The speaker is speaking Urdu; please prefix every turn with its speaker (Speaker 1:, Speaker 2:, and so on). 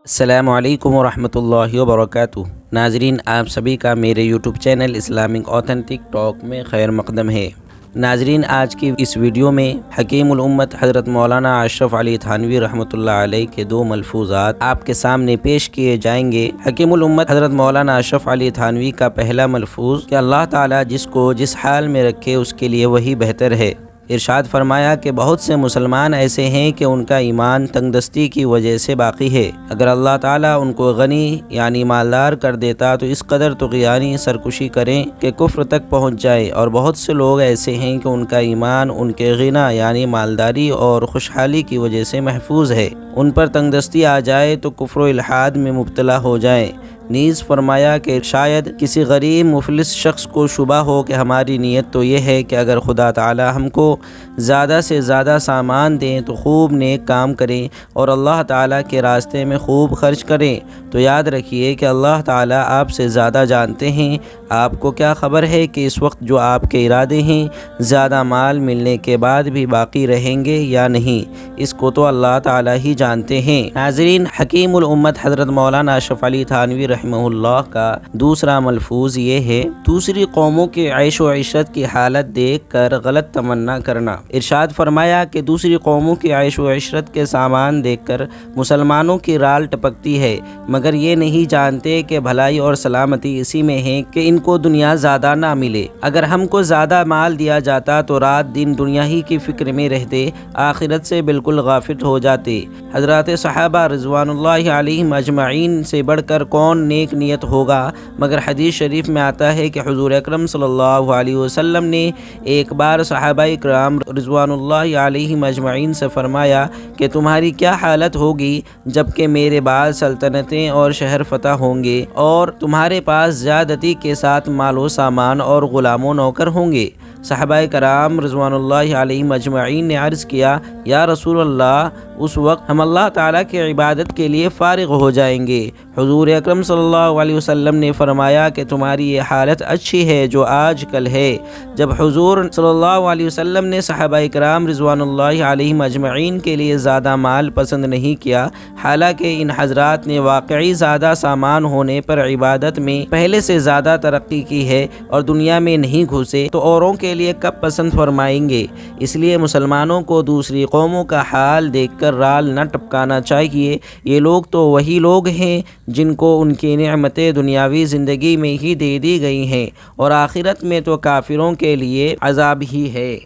Speaker 1: السلام علیکم ورحمۃ اللہ وبرکاتہ۔ ناظرین، آپ سبھی کا میرے YouTube channel Islamic authentic talk میں خیر مقدم ہے۔ ناظرین، آج کی اس ویڈیو میں حکیم الامت حضرت مولانا اشرف علی تھانوی رحمۃ اللہ علیہ کے دو ملفوظات آپ کے سامنے پیش کیے جائیں گے۔ حکیم الامت حضرت مولانا اشرف علی تھانوی کا پہلا ملفوظ کہ اللہ تعالیٰ جس کو جس حال میں رکھے اس کے لیے وہی بہتر ہے۔ ارشاد فرمایا کہ بہت سے مسلمان ایسے ہیں کہ ان کا ایمان تنگ دستی کی وجہ سے باقی ہے۔ اگر اللہ تعالیٰ ان کو غنی یعنی مالدار کر دیتا تو اس قدر طغیانی سرکشی کریں کہ کفر تک پہنچ جائے، اور بہت سے لوگ ایسے ہیں کہ ان کا ایمان ان کے غنا یعنی مالداری اور خوشحالی کی وجہ سے محفوظ ہے، ان پر تنگ دستی آ جائے تو کفر و الحاد میں مبتلا ہو جائیں۔ نیز فرمایا کہ شاید کسی غریب مفلس شخص کو شبہ ہو کہ ہماری نیت تو یہ ہے کہ اگر خدا تعالی ہم کو زیادہ سے زیادہ سامان دیں تو خوب نیک کام کریں اور اللہ تعالیٰ کے راستے میں خوب خرچ کریں، تو یاد رکھیے کہ اللہ تعالیٰ آپ سے زیادہ جانتے ہیں۔ آپ کو کیا خبر ہے کہ اس وقت جو آپ کے ارادے ہیں زیادہ مال ملنے کے بعد بھی باقی رہیں گے یا نہیں، اس کو تو اللہ تعالیٰ ہی جانتے ہیں۔ ناظرین، حکیم الامت حضرت مولانا اشرف علی تھانوی رحمہ اللہ کا دوسرا ملفوظ یہ ہے: دوسری قوموں کے عیش و عشرت کی حالت دیکھ کر غلط تمنا کرنا۔ ارشاد فرمایا کہ دوسری قوموں کے عیش و عشرت کے سامان دیکھ کر مسلمانوں کی رال ٹپکتی ہے، مگر یہ نہیں جانتے کہ بھلائی اور سلامتی اسی میں ہے کہ ان کو دنیا زیادہ نہ ملے۔ اگر ہم کو زیادہ مال دیا جاتا تو رات دن دنیا ہی کی فکر میں رہتے، آخرت سے بالکل غافل ہو جاتے۔ حضرات صحابہ رضوان اللہ علیہم اجمعین سے بڑھ کر کون نیک نیت ہوگا، مگر حدیث شریف میں آتا ہے کہ حضور اکرم صلی اللہ علیہ وسلم نے ایک بار صحابہ کرام رضوان اللہ علیہم اجمعین سے فرمایا کہ تمہاری کیا حالت ہوگی جب کہ میرے بعد سلطنتیں اور شہر فتح ہوں گے اور تمہارے پاس زیادتی کے ساتھ مال و سامان اور غلام و نوکر ہوں گے۔ صحابہ کرام رضوان اللہ علیہم اجمعین نے عرض کیا: یا رسول اللہ، اس وقت ہم اللہ تعالیٰ کی عبادت کے لیے فارغ ہو جائیں گے۔ حضور اکرم صلی اللہ علیہ وسلم نے فرمایا کہ تمہاری یہ حالت اچھی ہے جو آج کل ہے۔ جب حضور صلی اللہ علیہ وسلم نے صحابہ کرام رضوان اللہ علیہم اجمعین کے لیے زیادہ مال پسند نہیں کیا، حالانکہ ان حضرات نے واقعی زیادہ سامان ہونے پر عبادت میں پہلے سے زیادہ ترقی کی ہے اور دنیا میں نہیں گھسے، تو اوروں کے لیے کب پسند فرمائیں گے؟ اس لیے مسلمانوں کو دوسری قوموں کا حال دیکھ کر رال نہ ٹپکانا چاہیے۔ یہ لوگ تو وہی لوگ ہیں جن کو ان کی نعمتیں دنیاوی زندگی میں ہی دے دی گئی ہیں، اور آخرت میں تو کافروں کے لیے عذاب ہی ہے۔